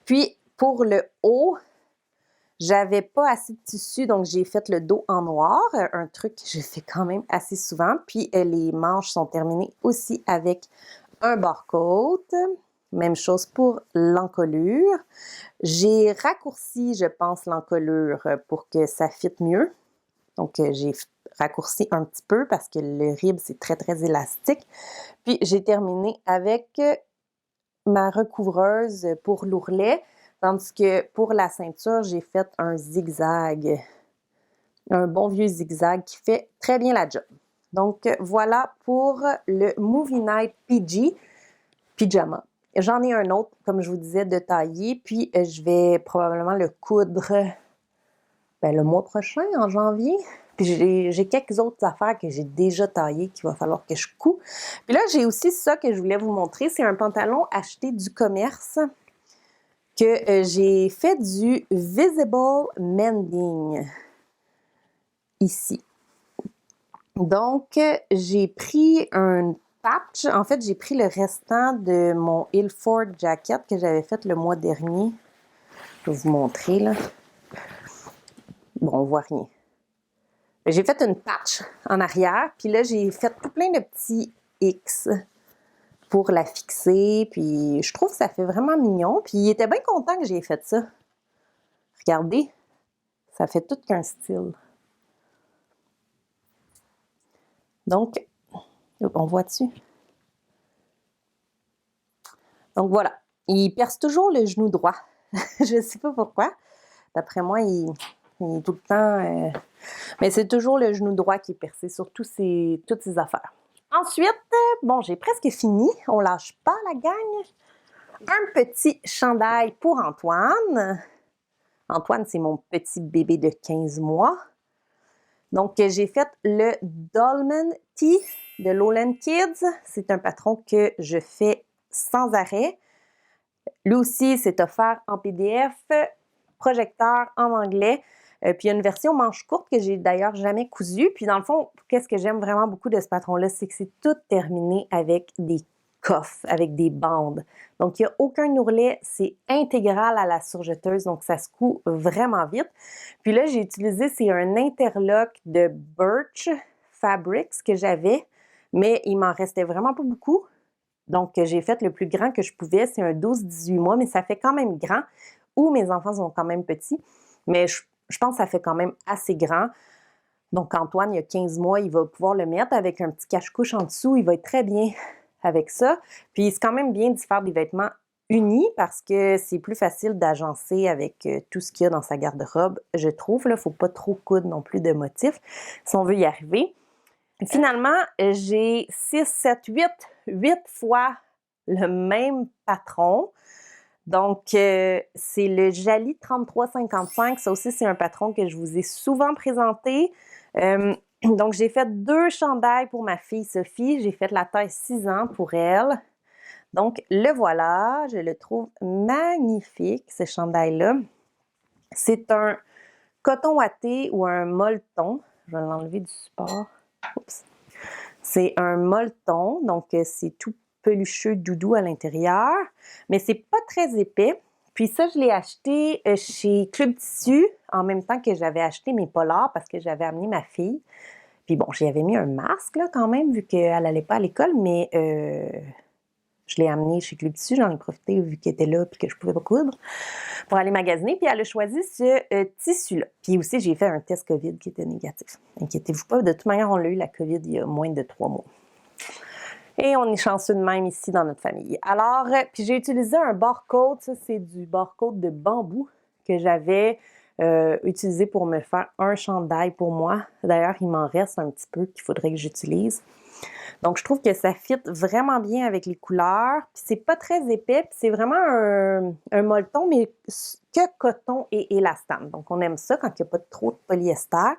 A: Puis, pour le haut, j'avais pas assez de tissu, donc j'ai fait le dos en noir, un truc que je fais quand même assez souvent. Puis, les manches sont terminées aussi avec un barcode. Même chose pour l'encolure. J'ai raccourci, je pense, l'encolure pour que ça fitte mieux. Donc, j'ai raccourci un petit peu parce que le rib, c'est très, très élastique. Puis, j'ai terminé avec ma recouvreuse pour l'ourlet, tandis que pour la ceinture, j'ai fait un zigzag. Un bon vieux zigzag qui fait très bien la job. Donc, voilà pour le Movie Night PG, pyjama. J'en ai un autre, comme je vous disais, de tailler, puis je vais probablement le coudre le mois prochain, en janvier. Puis j'ai quelques autres affaires que j'ai déjà taillées qu'il va falloir que je couds. Puis là, j'ai aussi ça que je voulais vous montrer. C'est un pantalon acheté du commerce que j'ai fait du Visible Mending ici. Donc, j'ai pris un patch. En fait, j'ai pris le restant de mon Ilford jacket que j'avais fait le mois dernier. Je vais vous montrer, là. Bon, on voit rien. J'ai fait une patch en arrière, puis là, j'ai fait tout plein de petits X pour la fixer, puis je trouve que ça fait vraiment mignon. Puis il était bien content que j'ai fait ça. Regardez, ça fait tout qu'un style. Donc, on voit-tu? Donc voilà, il perce toujours le genou droit. Je ne sais pas pourquoi. D'après moi, il est tout le temps... Mais c'est toujours le genou droit qui est percé sur toutes ces affaires. Ensuite, bon, j'ai presque fini. On lâche pas la gang. Un petit chandail pour Antoine. Antoine, c'est mon petit bébé de 15 mois. Donc, j'ai fait le Dolman Tee de Lowland Kids. C'est un patron que je fais sans arrêt. Lui aussi, c'est offert en PDF, projecteur en anglais. Puis il y a une version manche courte que j'ai d'ailleurs jamais cousue. Puis dans le fond, qu'est-ce que j'aime vraiment beaucoup de ce patron-là, c'est que c'est tout terminé avec des coffres, avec des bandes. Donc il n'y a aucun ourlet, c'est intégral à la surjeteuse, donc ça se coud vraiment vite. Puis là, j'ai utilisé, c'est un interlock de Birch Fabrics que j'avais, mais il m'en restait vraiment pas beaucoup. Donc, j'ai fait le plus grand que je pouvais. C'est un 12-18 mois, mais ça fait quand même grand. Ou mes enfants sont quand même petits. Mais je pense que ça fait quand même assez grand. Donc, Antoine, il a 15 mois, il va pouvoir le mettre avec un petit cache-couche en dessous. Il va être très bien avec ça. Puis, c'est quand même bien d'y faire des vêtements unis parce que c'est plus facile d'agencer avec tout ce qu'il y a dans sa garde-robe, je trouve. Il ne faut pas trop coudre non plus de motifs si on veut y arriver. Finalement, j'ai 6, 7, 8 fois le même patron. Donc, c'est le Jali 3355. Ça aussi, c'est un patron que je vous ai souvent présenté. Donc, j'ai fait 2 chandails pour ma fille Sophie. J'ai fait la taille 6 ans pour elle. Donc, le voilà. Je le trouve magnifique, ce chandail-là. C'est un coton ouaté ou un molleton. Je vais l'enlever du support. Oups. C'est un molleton, donc c'est tout pelucheux doudou à l'intérieur, mais c'est pas très épais. Puis ça, je l'ai acheté chez Club Tissu en même temps que j'avais acheté mes polars parce que j'avais amené ma fille. Puis bon, j'y avais mis un masque là quand même vu qu'elle allait pas à l'école, mais je l'ai amené chez Club Tissu, j'en ai profité vu qu'elle était là puis que je pouvais pas coudre pour aller magasiner. Puis elle a choisi ce tissu-là. Puis aussi, j'ai fait un test COVID qui était négatif. Inquiétez-vous pas, de toute manière, on l'a eu la COVID il y a moins de 3 mois. Et on est chanceux de même ici dans notre famille. Alors, puis j'ai utilisé un barcode, ça c'est du barcode de bambou que j'avais utilisé pour me faire un chandail pour moi. D'ailleurs, il m'en reste un petit peu qu'il faudrait que j'utilise. Donc, je trouve que ça fit vraiment bien avec les couleurs. Puis c'est pas très épais, puis c'est vraiment un molleton, mais que coton et élastane. Donc, on aime ça quand il n'y a pas trop de polyester.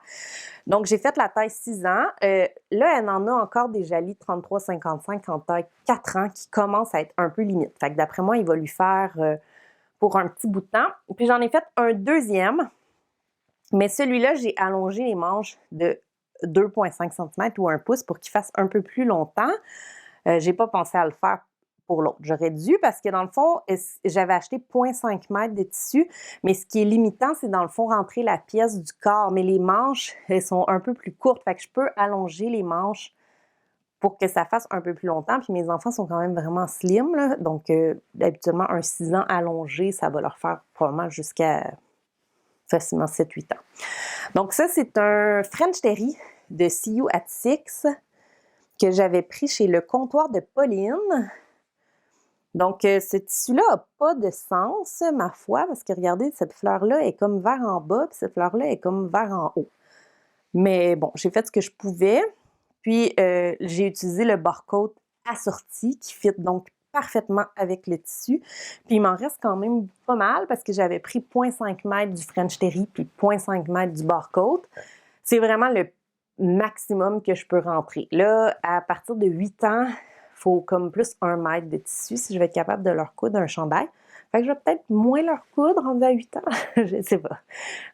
A: Donc, j'ai fait la taille 6 ans. Là, elle en a encore des Jali 33-55 en taille 4 ans qui commencent à être un peu limite. Fait que d'après moi, il va lui faire pour un petit bout de temps. Puis j'en ai fait un deuxième, mais celui-là, j'ai allongé les manches de 2,5 cm ou 1 pouce pour qu'il fasse un peu plus longtemps. J'ai pas pensé à le faire pour l'autre. J'aurais dû parce que dans le fond, j'avais acheté 0,5 mètres de tissu, mais ce qui est limitant, c'est dans le fond rentrer la pièce du corps. Mais les manches, elles sont un peu plus courtes, fait que je peux allonger les manches pour que ça fasse un peu plus longtemps. Puis mes enfants sont quand même vraiment slim, là, donc habituellement, un 6 ans allongé, ça va leur faire probablement jusqu'à facilement 7-8 ans. Donc ça, c'est un French Terry de See You at Six que j'avais pris chez le comptoir de Pauline. Donc, ce tissu-là n'a pas de sens, ma foi, parce que regardez, cette fleur-là est comme vert en bas, puis cette fleur-là est comme vert en haut. Mais bon, j'ai fait ce que je pouvais. Puis, j'ai utilisé le barcode assorti qui fit donc parfaitement avec le tissu. Puis, il m'en reste quand même pas mal parce que j'avais pris 0,5 mètres du French Terry puis 0,5 mètres du barcode. C'est vraiment le maximum que je peux rentrer. Là, à partir de 8 ans, il faut comme plus 1 mètre de tissu si je vais être capable de leur coudre un chandail. Fait que je vais peut-être moins leur coudre rendu à 8 ans, je sais pas.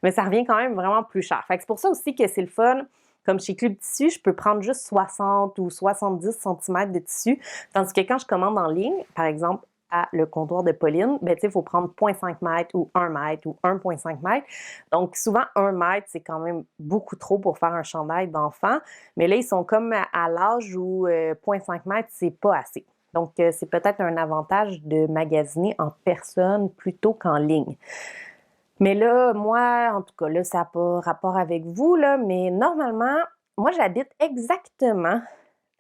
A: Mais ça revient quand même vraiment plus cher. Fait que c'est pour ça aussi que c'est le fun. Comme chez Club Tissu, je peux prendre juste 60 ou 70 cm de tissu. Tandis que quand je commande en ligne, par exemple, à le comptoir de Pauline, ben, tu sais, il faut prendre 0,5 mètre ou 1 mètre ou 1,5 mètre. Donc, souvent, 1 mètre, c'est quand même beaucoup trop pour faire un chandail d'enfant. Mais là, ils sont comme à l'âge où 0,5 mètre, c'est pas assez. Donc, c'est peut-être un avantage de magasiner en personne plutôt qu'en ligne. Mais là, moi, en tout cas, là, ça n'a pas rapport avec vous, là, mais normalement, moi, j'habite exactement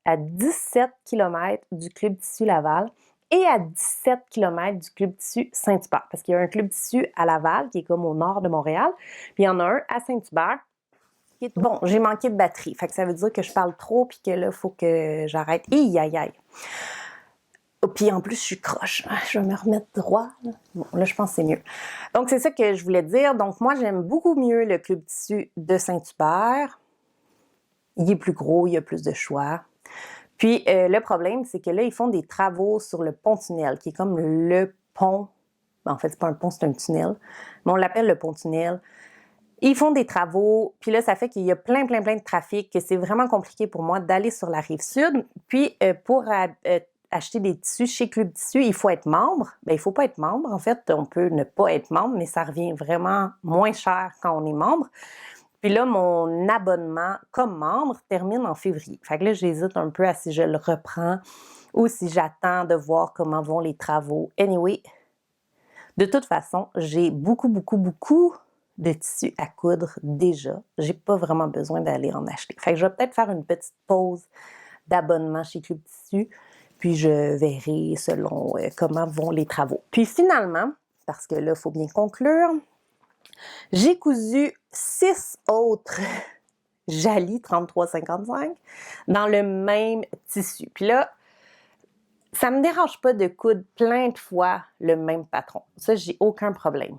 A: à 17 km du Club Tissu Laval et à 17 km du Club Tissu Saint-Hubert. Parce qu'il y a un Club Tissu à Laval qui est comme au nord de Montréal, puis il y en a un à Saint-Hubert. Bon, j'ai manqué de batterie, fait que ça veut dire que je parle trop puis que là, il faut que j'arrête. Aïe. Puis en plus, je suis croche. Je vais me remettre droit. Bon, là, je pense que c'est mieux. Donc, c'est ça que je voulais dire. Donc, moi, j'aime beaucoup mieux le Club Tissu de Saint-Hubert. Il est plus gros, il y a plus de choix. Puis, le problème, c'est que là, ils font des travaux sur le pont-tunnel, qui est comme le pont. En fait, c'est pas un pont, c'est un tunnel. Mais on l'appelle le pont-tunnel. Ils font des travaux, puis là, ça fait qu'il y a plein de trafic, que c'est vraiment compliqué pour moi d'aller sur la rive sud. Puis, pour acheter des tissus chez Club Tissu, il faut être membre. Bien, il faut pas être membre. En fait, on peut ne pas être membre, mais ça revient vraiment moins cher quand on est membre. Puis là, mon abonnement comme membre termine en février. Fait que là, j'hésite un peu à si je le reprends ou si j'attends de voir comment vont les travaux. Anyway, de toute façon, j'ai beaucoup de tissus à coudre déjà. J'ai pas vraiment besoin d'aller en acheter. Fait que je vais peut-être faire une petite pause d'abonnement chez Club Tissu, puis je verrai selon comment vont les travaux. Puis finalement, parce que là, il faut bien conclure, j'ai cousu 6 autres Jali 33-55 dans le même tissu. Puis là, ça me dérange pas de coudre plein de fois le même patron. Ça, j'ai aucun problème.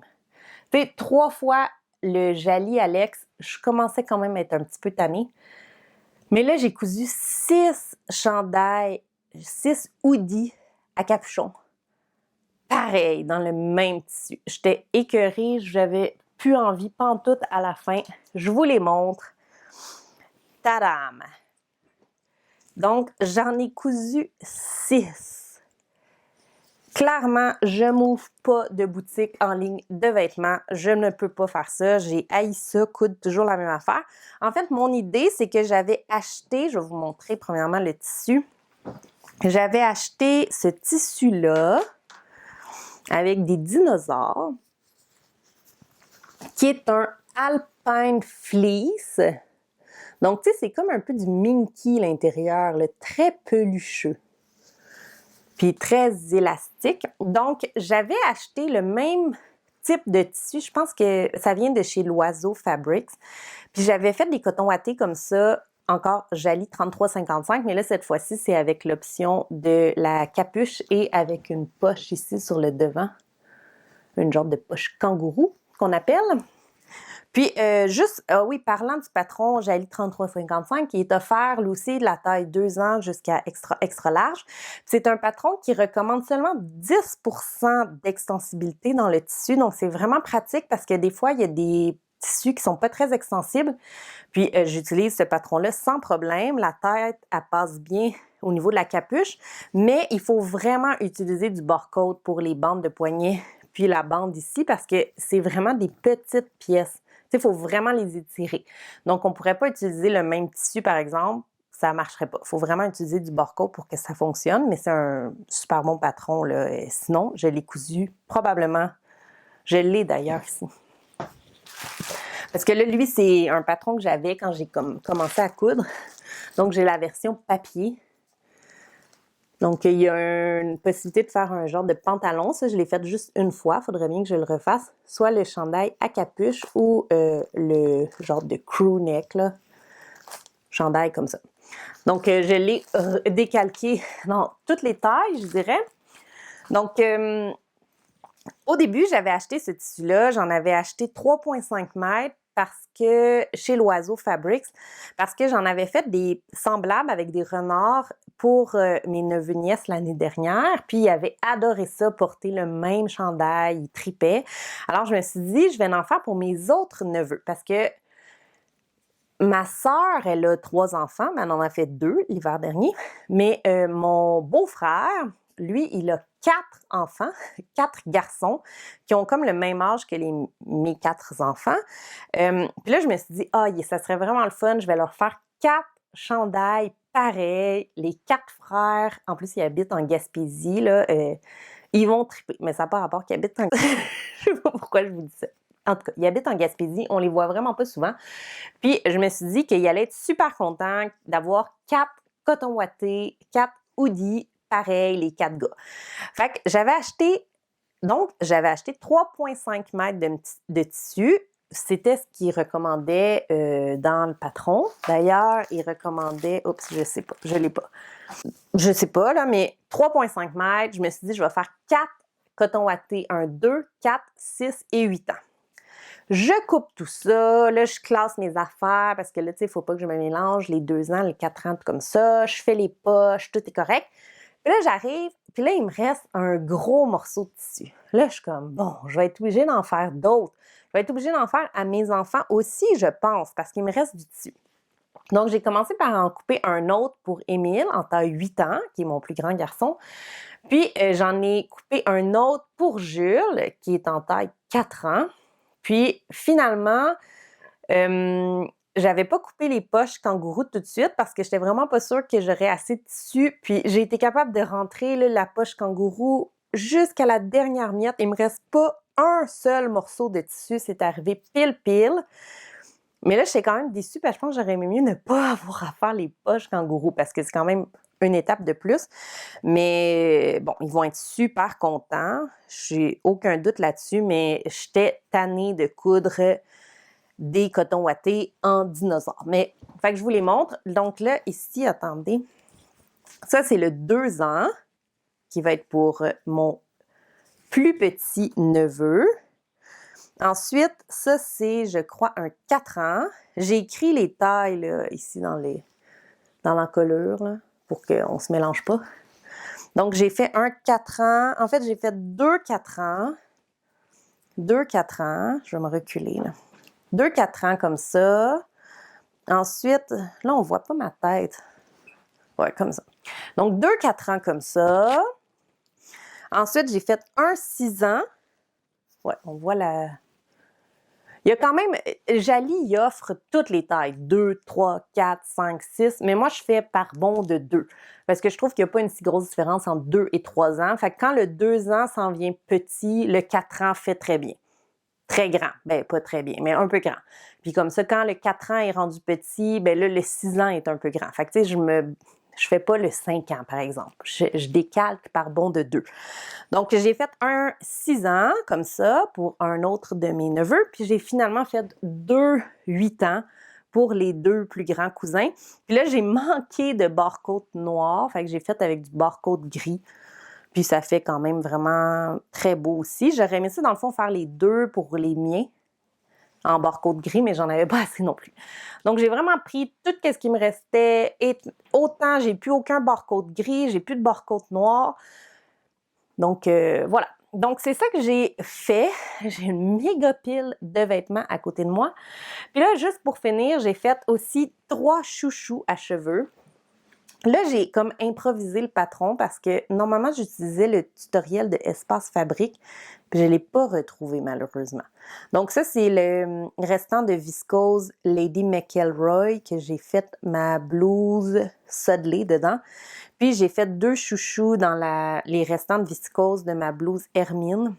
A: Tu sais, 3 fois le Jali Alex, je commençais quand même à être un petit peu tannée. Mais là, j'ai cousu 6 chandails, 6 hoodies à capuchon. Pareil, dans le même tissu. J'étais écœurée, j'avais plus envie, pantoute à la fin. Je vous les montre. Tadam! Donc, j'en ai cousu 6. Clairement, je m'ouvre pas de boutique en ligne de vêtements. Je ne peux pas faire ça. J'ai haï ça, coudre toujours la même affaire. En fait, mon idée, c'est que j'avais acheté, je vais vous montrer premièrement le tissu. J'avais acheté ce tissu-là avec des dinosaures, qui est un Alpine Fleece. Donc, tu sais, c'est comme un peu du Minky l'intérieur, très pelucheux, puis très élastique. Donc, j'avais acheté le même type de tissu, je pense que ça vient de chez Loiseau Fabrics, puis j'avais fait des cotons wattés comme ça, encore Jali 33,55, mais là, cette fois-ci, c'est avec l'option de la capuche et avec une poche ici sur le devant, une genre de poche kangourou qu'on appelle. Puis, oui, parlant du patron Jali 33,55, qui est offert, lui aussi, de la taille 2 ans jusqu'à extra large. C'est un patron qui recommande seulement 10% d'extensibilité dans le tissu. Donc, c'est vraiment pratique parce que des fois, il y a des tissus qui sont pas très extensibles. Puis, j'utilise ce patron-là sans problème. La tête, elle passe bien au niveau de la capuche, mais il faut vraiment utiliser du bord-côte pour les bandes de poignet puis la bande ici parce que c'est vraiment des petites pièces. Il faut vraiment les étirer. Donc, on ne pourrait pas utiliser le même tissu, par exemple. Ça ne marcherait pas. Il faut vraiment utiliser du bord-côte pour que ça fonctionne, mais c'est un super bon patron, là. Et sinon, je l'ai cousu probablement. Je l'ai d'ailleurs ici. Parce que là, lui, c'est un patron que j'avais quand j'ai commencé à coudre. Donc, j'ai la version papier. Donc, il y a une possibilité de faire un genre de pantalon. Ça, je l'ai fait juste une fois. Il faudrait bien que je le refasse. Soit le chandail à capuche ou le genre de crew neck, là. Chandail comme ça. Donc, je l'ai décalqué dans toutes les tailles, je dirais. Donc, au début, j'avais acheté ce tissu-là. J'en avais acheté 3,5 mètres parce que chez Loiseau Fabrics, parce que j'en avais fait des semblables avec des renards pour mes neveux-nièces l'année dernière. Puis, ils avaient adoré ça, porter le même chandail, ils tripaient. Alors, je me suis dit, je vais en faire pour mes autres neveux parce que ma sœur, elle a 3 enfants, mais elle en a fait 2 l'hiver dernier. Mais mon beau-frère, lui, il a 4 enfants, 4 garçons, qui ont comme le même âge que mes 4 enfants. Puis là, je me suis dit, ça serait vraiment le fun, je vais leur faire 4 chandails pareils, les 4 frères. En plus, ils habitent en Gaspésie, là. Ils vont triper, mais ça n'a pas rapport qu'ils habitent en... Je sais pas pourquoi je vous dis ça. En tout cas, ils habitent en Gaspésie, on les voit vraiment pas souvent. Puis, je me suis dit qu'il allait être super content d'avoir 4 cotons wattés, 4 hoodies, pareil, les 4 gars. Fait que j'avais acheté 3,5 mètres de tissu. C'était ce qu'il recommandait dans le patron. D'ailleurs, il recommandait... Oups, je sais pas, je l'ai pas. Je sais pas, là, mais 3,5 mètres, je me suis dit, je vais faire 4 cotons wattés, 1, 2, 4, 6 et 8 ans. Je coupe tout ça, là, je classe mes affaires parce que là, tu sais, il ne faut pas que je me mélange les 2 ans, les 4 ans, comme ça. Je fais les poches, tout est correct. Puis là, j'arrive, puis là, il me reste un gros morceau de tissu. Là, je suis comme, bon, je vais être obligée d'en faire d'autres. Je vais être obligée d'en faire à mes enfants aussi, je pense, parce qu'il me reste du tissu. Donc, j'ai commencé par en couper un autre pour Émile, en taille 8 ans, qui est mon plus grand garçon. Puis, j'en ai coupé un autre pour Jules, qui est en taille 4 ans. Puis, finalement, j'avais pas coupé les poches kangourou tout de suite parce que j'étais vraiment pas sûre que j'aurais assez de tissu. Puis, j'ai été capable de rentrer là, la poche kangourou jusqu'à la dernière miette. Il me reste pas un seul morceau de tissu. C'est arrivé pile. Mais là, j'étais quand même déçue parce que je pense que j'aurais aimé mieux ne pas avoir à faire les poches kangourou parce que c'est quand même une étape de plus. Mais bon, ils vont être super contents. J'ai aucun doute là-dessus, mais j'étais tannée de coudre des cotons wattés en dinosaure. Mais, fait que je vous les montre. Donc là, ici, attendez. Ça, c'est le 2 ans qui va être pour mon plus petit neveu. Ensuite, ça, c'est, je crois, un 4 ans. J'ai écrit les tailles, là, ici, dans les... dans l'encolure, là, pour qu'on ne se mélange pas. Donc, j'ai fait un 4 ans. En fait, j'ai fait 2 4 ans. 2 4 ans. Je vais me reculer, là. 2 4 ans comme ça. Ensuite, là, on voit pas ma tête. Ouais, comme ça. Donc, 2 4 ans comme ça. Ensuite, j'ai fait un 6 ans. Ouais, on voit la... Il y a quand même... Jali, il offre toutes les tailles. 2, 3, 4, 5, 6. Mais moi, je fais par bond de 2. Parce que je trouve qu'il n'y a pas une si grosse différence entre 2 et 3 ans. Fait que quand le 2 ans s'en vient petit, le 4 ans fait très bien. Très grand. Ben, pas très bien, mais un peu grand. Puis comme ça, quand le 4 ans est rendu petit, ben là, le 6 ans est un peu grand. Fait que, tu sais, je fais pas le 5 ans, par exemple. Je décalque par bond de 2. Donc, j'ai fait un 6 ans, comme ça, pour un autre de mes neveux. Puis j'ai finalement fait 2 8 ans pour les 2 plus grands cousins. Puis là, j'ai manqué de barcode noir. Fait que j'ai fait avec du barcode gris. Puis ça fait quand même vraiment très beau aussi. J'aurais aimé ça, dans le fond, faire les 2 pour les miens en barcode gris, mais j'en avais pas assez non plus. Donc, j'ai vraiment pris tout ce qui me restait. Et autant, j'ai plus aucun barcode gris, j'ai plus de barcode noir. Donc, voilà. Donc, c'est ça que j'ai fait. J'ai une méga pile de vêtements à côté de moi. Puis là, juste pour finir, j'ai fait aussi 3 chouchous à cheveux. Là, j'ai comme improvisé le patron parce que normalement, j'utilisais le tutoriel de Espace Fabrique, puis je ne l'ai pas retrouvé malheureusement. Donc ça, c'est le restant de viscose Lady McElroy que j'ai fait ma blouse Sudley dedans. Puis j'ai fait 2 chouchous dans les restants de viscose de ma blouse Hermine.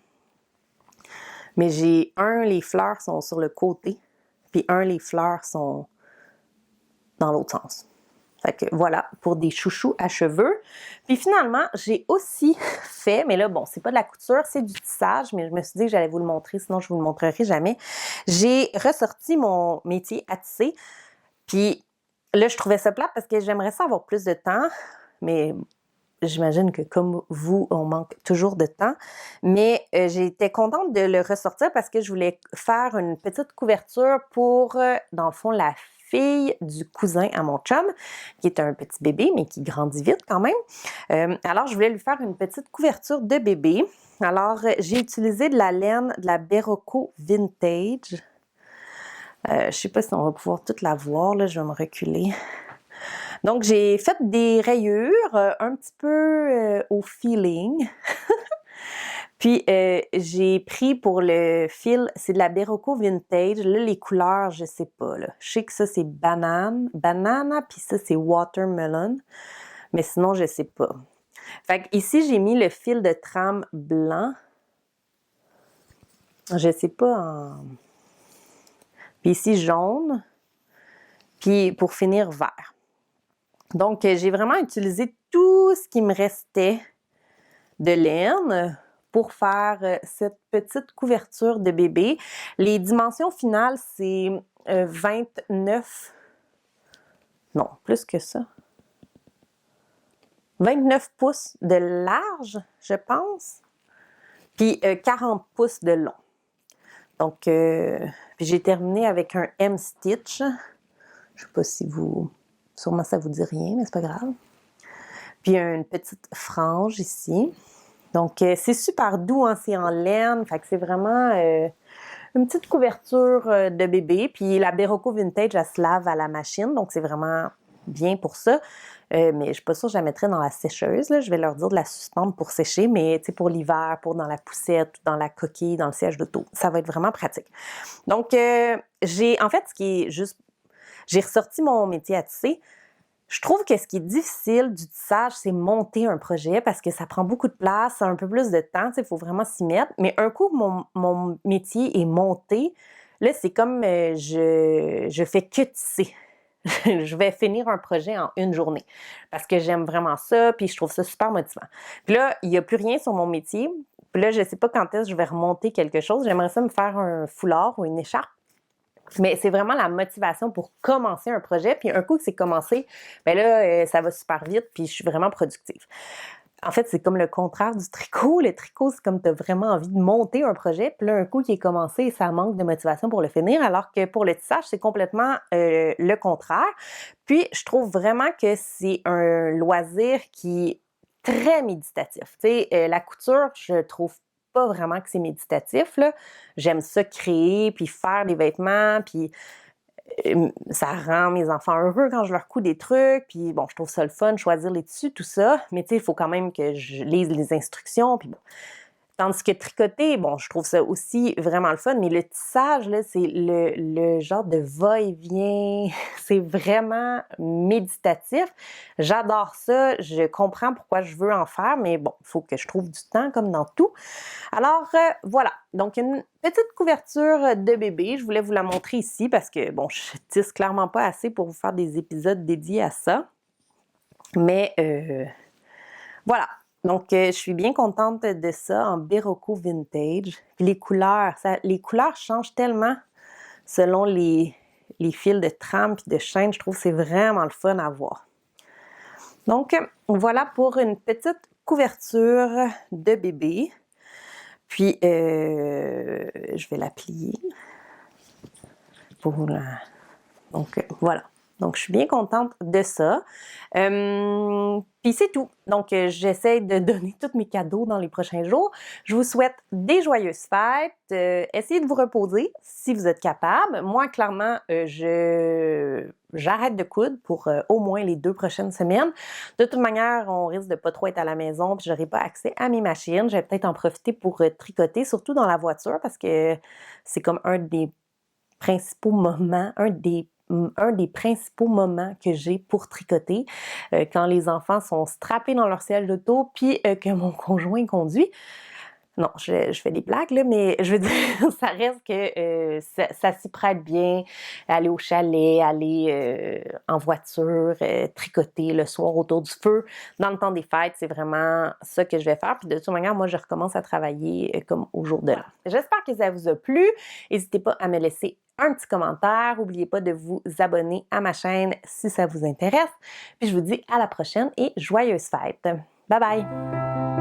A: Mais j'ai les fleurs sont sur le côté, puis les fleurs sont dans l'autre sens. Fait que voilà, pour des chouchous à cheveux. Puis finalement, j'ai aussi fait, mais là, bon, c'est pas de la couture, c'est du tissage, mais je me suis dit que j'allais vous le montrer, sinon je vous le montrerai jamais. J'ai ressorti mon métier à tisser. Puis là, je trouvais ça plate parce que j'aimerais ça avoir plus de temps, mais j'imagine que comme vous, on manque toujours de temps. Mais j'étais contente de le ressortir parce que je voulais faire une petite couverture pour, dans le fond, la fille du cousin à mon chum, qui est un petit bébé, mais qui grandit vite quand même. Alors, je voulais lui faire une petite couverture de bébé. Alors, j'ai utilisé de la laine de la Berroco Vintage. Je ne sais pas si on va pouvoir toute la voir, là, je vais me reculer. Donc, j'ai fait des rayures un petit peu au feeling. Puis, j'ai pris pour le fil, c'est de la Berroco Vintage. Là, les couleurs, je sais pas. Là. Je sais que ça, c'est banana, puis ça, c'est watermelon. Mais sinon, je sais pas. Fait que ici, j'ai mis le fil de trame blanc. Je sais pas en... Puis ici, jaune. Puis, pour finir, vert. Donc, j'ai vraiment utilisé tout ce qui me restait de laine pour faire cette petite couverture de bébé. Les dimensions finales, c'est 29... Non, plus que ça. 29 pouces de large, je pense. Puis 40 pouces de long. Donc, puis j'ai terminé avec un M-stitch. Je sais pas si vous... Sûrement ça vous dit rien, mais c'est pas grave. Puis une petite frange ici. Donc, c'est super doux, hein, c'est en laine. Fait que c'est vraiment une petite couverture de bébé. Puis la Berroco Vintage, elle se lave à la machine. Donc, c'est vraiment bien pour ça. Mais je suis pas sûre que je la mettrais dans la sécheuse. Là. Je vais leur dire de la suspendre pour sécher. Mais tu sais, pour l'hiver, pour dans la poussette, dans la coquille, dans le siège d'auto, ça va être vraiment pratique. Donc, en fait, ce qui est juste... J'ai ressorti mon métier à tisser. Je trouve que ce qui est difficile du tissage, c'est monter un projet parce que ça prend beaucoup de place, un peu plus de temps, il faut vraiment s'y mettre. Mais un coup, mon métier est monté, là, c'est comme je fais que tisser. Je vais finir un projet en une journée parce que j'aime vraiment ça, puis je trouve ça super motivant. Puis là, il n'y a plus rien sur mon métier. Puis là, je ne sais pas quand est-ce que je vais remonter quelque chose. J'aimerais ça me faire un foulard ou une écharpe. Mais c'est vraiment la motivation pour commencer un projet. Puis un coup que c'est commencé, bien là, ça va super vite, puis je suis vraiment productive. En fait, c'est comme le contraire du tricot. Le tricot, c'est comme tu as vraiment envie de monter un projet, puis là, un coup qui est commencé, ça manque de motivation pour le finir, alors que pour le tissage, c'est complètement le contraire. Puis, je trouve vraiment que c'est un loisir qui est très méditatif. Tu sais, la couture, je trouve pas vraiment que c'est méditatif, là. J'aime ça créer, puis faire des vêtements, puis ça rend mes enfants heureux quand je leur couds des trucs, puis bon, je trouve ça le fun, choisir les tissus, tout ça, mais tu sais, il faut quand même que je lise les instructions, puis bon. Tandis que tricoter, bon, je trouve ça aussi vraiment le fun, mais le tissage, là, c'est le genre de va-et-vient, c'est vraiment méditatif. J'adore ça, je comprends pourquoi je veux en faire, mais bon, il faut que je trouve du temps comme dans tout. Alors, voilà, donc une petite couverture de bébé, je voulais vous la montrer ici parce que, bon, je tisse clairement pas assez pour vous faire des épisodes dédiés à ça, mais voilà. Donc, je suis bien contente de ça en Berroco Vintage. Puis les couleurs changent tellement selon les fils de trame et de chaîne. Je trouve que c'est vraiment le fun à voir. Donc, voilà pour une petite couverture de bébé. Puis, je vais la plier. Donc, voilà. Donc, je suis bien contente de ça. Puis c'est tout. Donc, j'essaie de donner tous mes cadeaux dans les prochains jours. Je vous souhaite des joyeuses fêtes. Essayez de vous reposer si vous êtes capable. Moi, clairement, j'arrête de coudre pour au moins les 2 prochaines semaines. De toute manière, on risque de pas trop être à la maison, puis j'aurai pas accès à mes machines. Je vais peut-être en profiter pour tricoter, surtout dans la voiture, parce que c'est comme un des principaux moments, un des principaux moments que j'ai pour tricoter, quand les enfants sont strappés dans leur siège d'auto, puis que mon conjoint conduit. Non, je fais des blagues, là, mais je veux dire, ça reste que ça s'y prête bien, aller au chalet, aller en voiture, tricoter le soir autour du feu. Dans le temps des fêtes, c'est vraiment ça que je vais faire. Puis de toute manière, moi, je recommence à travailler comme au jour de l'an. J'espère que ça vous a plu. N'hésitez pas à me laisser un petit commentaire. N'oubliez pas de vous abonner à ma chaîne si ça vous intéresse. Puis je vous dis à la prochaine et joyeuses fêtes. Bye bye!